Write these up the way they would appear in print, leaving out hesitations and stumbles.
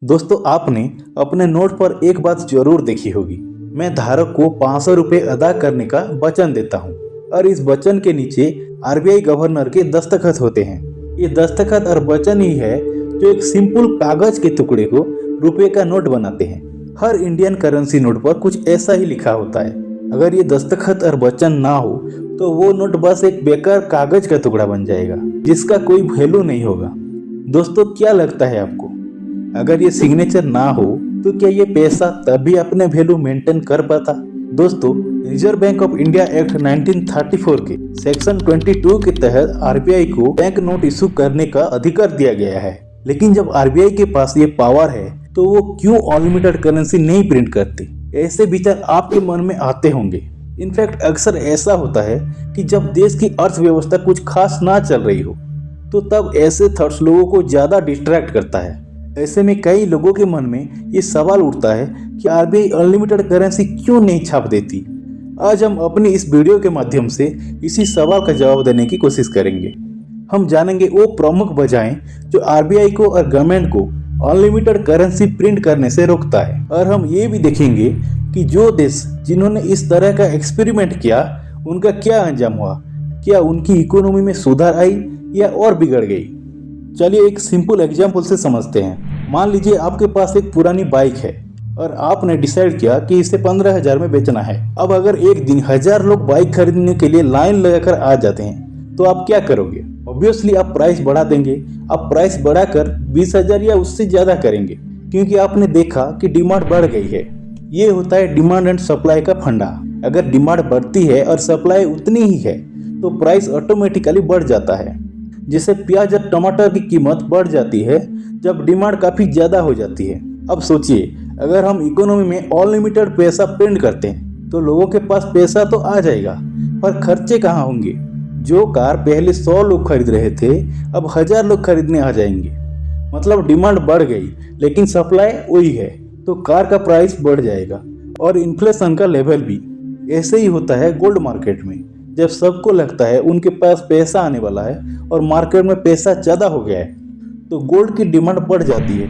दोस्तों, आपने अपने नोट पर एक बात जरूर देखी होगी। मैं धारक को 500 रुपये अदा करने का वचन देता हूँ और इस वचन के नीचे आरबीआई गवर्नर के दस्तखत होते हैं। ये दस्तखत और वचन ही है जो एक सिंपल कागज के टुकड़े को रुपए का नोट बनाते हैं। हर इंडियन करेंसी नोट पर कुछ ऐसा ही लिखा होता है। अगर ये दस्तखत और वचन ना हो तो वो नोट बस एक बेकार कागज का टुकड़ा बन जाएगा जिसका कोई वैल्यू नहीं होगा। दोस्तों, क्या लगता है आपको, अगर ये सिग्नेचर ना हो तो क्या ये पैसा तभी अपने वैल्यू मेंटेन कर पाता? दोस्तों, reserve bank of India act 1934 के सेक्शन 22 के तहत आरबीआई को बैंक नोट इशू करने का अधिकार दिया गया है। लेकिन जब आरबीआई के पास ये पावर है तो वो क्यों अनलिमिटेड करेंसी नहीं प्रिंट करती? ऐसे विचार आपके मन में आते होंगे। इनफैक्ट अक्सर ऐसा होता है कि जब देश की अर्थव्यवस्था कुछ खास ना चल रही हो तो तब ऐसे थॉट्स लोगों को ज्यादा डिस्ट्रैक्ट करता है। ऐसे में कई लोगों के मन में ये सवाल उठता है कि आरबीआई अनलिमिटेड करेंसी क्यों नहीं छाप देती। आज हम अपनी इस वीडियो के माध्यम से इसी सवाल का जवाब देने की कोशिश करेंगे। हम जानेंगे वो प्रमुख वजहें जो आरबीआई को और गवर्नमेंट को अनलिमिटेड करेंसी प्रिंट करने से रोकता है, और हम ये भी देखेंगे कि जो देश जिन्होंने इस तरह का एक्सपेरिमेंट किया उनका क्या अंजाम हुआ। क्या उनकी इकोनॉमी में सुधार आई या और बिगड़ गई? चलिए एक सिंपल एग्जाम्पल से समझते हैं। मान लीजिए आपके पास एक पुरानी बाइक है और आपने डिसाइड किया कि इसे 15,000 में बेचना है। अब अगर एक दिन 1000 लोग बाइक खरीदने के लिए लाइन लगाकर आ जाते हैं तो आप क्या करोगे? ऑब्वियसली आप प्राइस बढ़ा देंगे। आप प्राइस बढ़ाकर 20,000 या उससे ज्यादा करेंगे क्योंकि आपने देखा कि डिमांड बढ़ गई है। ये होता है डिमांड एंड सप्लाई का फंडा। अगर डिमांड बढ़ती है और सप्लाई उतनी ही है तो प्राइस ऑटोमेटिकली बढ़ जाता है। जैसे प्याज और टमाटर की कीमत बढ़ जाती है जब डिमांड काफी ज्यादा हो जाती है। अब सोचिए, अगर हम इकोनॉमी में अनलिमिटेड पैसा प्रिंट करते हैं तो लोगों के पास पैसा तो आ जाएगा, पर खर्चे कहाँ होंगे? जो कार पहले 100 लोग खरीद रहे थे अब 1000 लोग खरीदने आ जाएंगे। मतलब डिमांड बढ़ गई लेकिन सप्लाई वही है, तो कार का प्राइस बढ़ जाएगा और इन्फ्लेशन का लेवल भी। ऐसे ही होता है गोल्ड मार्केट में। जब सबको लगता है उनके पास पैसा आने वाला है और मार्केट में पैसा ज़्यादा हो गया है तो गोल्ड की डिमांड बढ़ जाती है,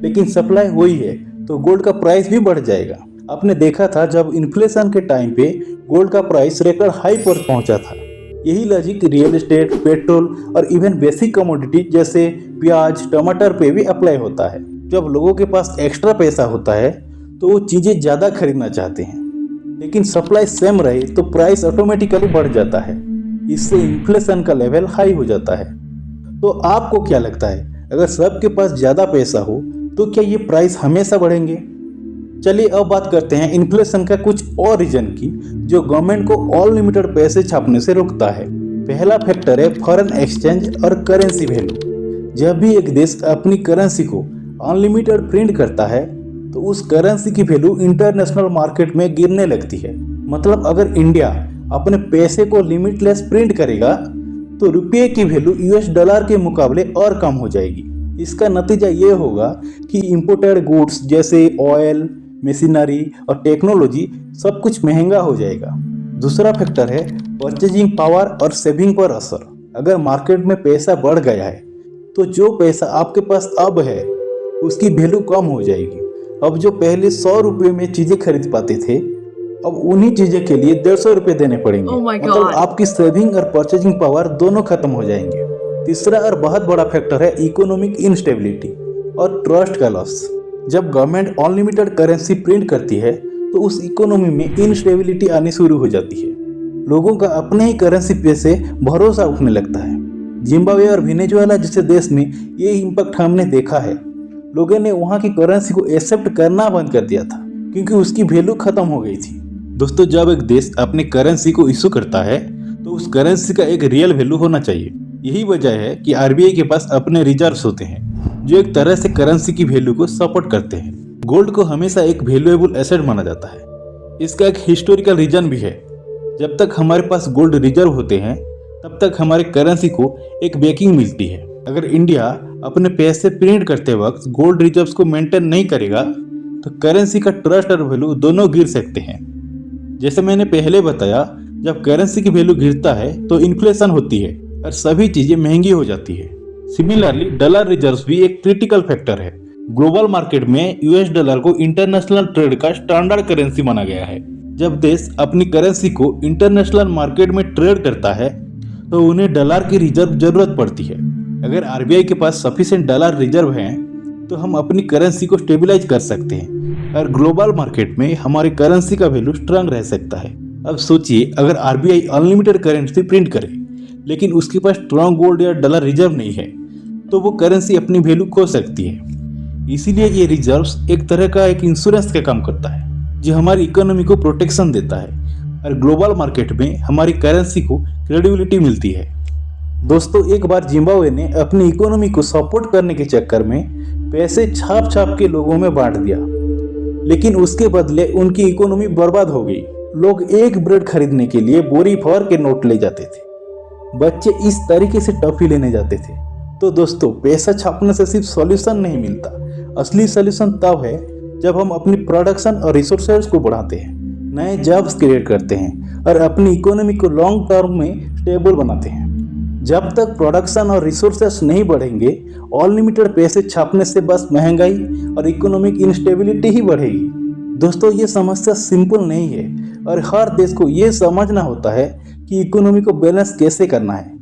लेकिन सप्लाई वही है तो गोल्ड का प्राइस भी बढ़ जाएगा। आपने देखा था जब इन्फ्लेशन के टाइम पे गोल्ड का प्राइस रिकॉर्ड हाई पर पहुंचा था। यही लॉजिक रियल एस्टेट, पेट्रोल और इवन बेसिक कमोडिटी जैसे प्याज, टमाटर पे भी अप्लाई होता है। जब लोगों के पास एक्स्ट्रा पैसा होता है तो वो चीज़ें ज़्यादा खरीदना चाहते हैं, लेकिन सप्लाई सेम रहे तो प्राइस ऑटोमेटिकली बढ़ जाता है। इससे इन्फ्लेशन का लेवल हाई हो जाता है। तो आपको क्या लगता है, अगर सबके पास ज़्यादा पैसा हो तो क्या ये प्राइस हमेशा बढ़ेंगे? चलिए अब बात करते हैं इन्फ्लेशन का कुछ और रीजन की जो गवर्नमेंट को अनलिमिटेड पैसे छापने से रोकता है। पहला फैक्टर है फॉरेन एक्सचेंज और करेंसी वैल्यू। जब भी एक देश अपनी करेंसी को अनलिमिटेड प्रिंट करता है तो उस करेंसी की वैल्यू इंटरनेशनल मार्केट में गिरने लगती है। मतलब अगर इंडिया अपने पैसे को लिमिटलेस प्रिंट करेगा तो रुपये की वैल्यू यूएस डॉलर के मुकाबले और कम हो जाएगी। इसका नतीजा ये होगा कि इंपोर्टेड गुड्स जैसे ऑयल, मशीनरी और टेक्नोलॉजी सब कुछ महंगा हो जाएगा। दूसरा फैक्टर है परचेजिंग पावर और सेविंग पर असर। अगर मार्केट में पैसा बढ़ गया है तो जो पैसा आपके पास अब है उसकी वैल्यू कम हो जाएगी। अब जो पहले 100 रुपये में चीजें खरीद पाते थे अब उन्हीं चीजें के लिए 150 रुपये देने पड़ेंगे। मतलब आपकी सेविंग और परचेजिंग पावर दोनों खत्म हो जाएंगे। तीसरा और बहुत बड़ा फैक्टर है इकोनॉमिक इनस्टेबिलिटी और ट्रस्ट का लॉस। जब गवर्नमेंट अनलिमिटेड करेंसी प्रिंट करती है तो उस इकोनॉमी में इनस्टेबिलिटी आनी शुरू हो जाती है। लोगों का अपने ही करेंसी पे से भरोसा उठने लगता है। जिम्बाब्वे और वेनेजुएला जैसे देश में ये इम्पैक्ट हमने देखा है। लोगों ने वहाँ की करेंसी को एक्सेप्ट करना बंद कर दिया था क्योंकि उसकी वैल्यू खत्म हो गई थी। दोस्तों, जब एक देश अपनी करेंसी को इशू करता है तो उस करेंसी का एक रियल वैल्यू होना चाहिए। यही वजह है कि आरबीआई के पास अपने रिजर्व्स होते हैं जो एक तरह से करेंसी की वैल्यू को सपोर्ट करते हैं। गोल्ड को हमेशा एक वैल्यूएबल एसेट माना जाता है। इसका एक हिस्टोरिकल रीजन भी है। जब तक हमारे पास गोल्ड रिजर्व होते हैं तब तक हमारी करेंसी को एक बैकिंग मिलती है। अगर इंडिया अपने पैसे प्रिंट करते वक्त गोल्ड रिजर्व्स को मेंटेन नहीं करेगा तो करेंसी का ट्रस्ट और वैल्यू दोनों गिर सकते हैं। जैसे मैंने पहले बताया, जब करेंसी की वैल्यू गिरता है तो इन्फ्लेशन होती है और सभी चीजें महंगी हो जाती है। सिमिलरली डॉलर रिजर्व्स भी एक क्रिटिकल फैक्टर है। ग्लोबल मार्केट में यूएस डॉलर को इंटरनेशनल ट्रेड का स्टैंडर्ड करेंसी माना गया है। जब देश अपनी करेंसी को इंटरनेशनल मार्केट में ट्रेड करता है तो उन्हें डॉलर की रिजर्व जरूरत पड़ती है। अगर आरबीआई के पास सफिशिएंट डॉलर रिजर्व हैं तो हम अपनी करेंसी को स्टेबलाइज कर सकते हैं और ग्लोबल मार्केट में हमारी करेंसी का वैल्यू स्ट्रांग रह सकता है। अब सोचिए, अगर आरबीआई अनलिमिटेड करेंसी प्रिंट करे लेकिन उसके पास स्ट्रांग गोल्ड या डॉलर रिजर्व नहीं है तो वो करेंसी अपनी वैल्यू खो सकती है। इसीलिए ये रिजर्व्स एक तरह का एक इंश्योरेंस का काम करता है जो हमारी इकोनॉमी को प्रोटेक्शन देता है और ग्लोबल मार्केट में हमारी करेंसी को क्रेडिबिलिटी मिलती है। दोस्तों, एक बार जिम्बाब्वे ने अपनी इकोनॉमी को सपोर्ट करने के चक्कर में पैसे छाप छाप के लोगों में बांट दिया, लेकिन उसके बदले उनकी इकोनॉमी बर्बाद हो गई। लोग एक ब्रेड खरीदने के लिए बोरी भर के नोट ले जाते थे, बच्चे इस तरीके से टॉफी लेने जाते थे। तो दोस्तों, पैसा छापने से सिर्फ सॉल्यूशन नहीं मिलता, असली सॉल्यूशन तब है जब हम अपनी प्रोडक्शन और रिसोर्सेज को बढ़ाते हैं, नए जॉब्स क्रिएट करते हैं और अपनी इकोनॉमी को लॉन्ग टर्म में स्टेबल बनाते हैं। जब तक प्रोडक्शन और रिसोर्सेस नहीं बढ़ेंगे, अनलिमिटेड पैसे छापने से बस महंगाई और इकोनॉमिक इंस्टेबिलिटी ही बढ़ेगी। दोस्तों, ये समस्या सिंपल नहीं है और हर देश को ये समझना होता है कि इकोनॉमी को बैलेंस कैसे करना है।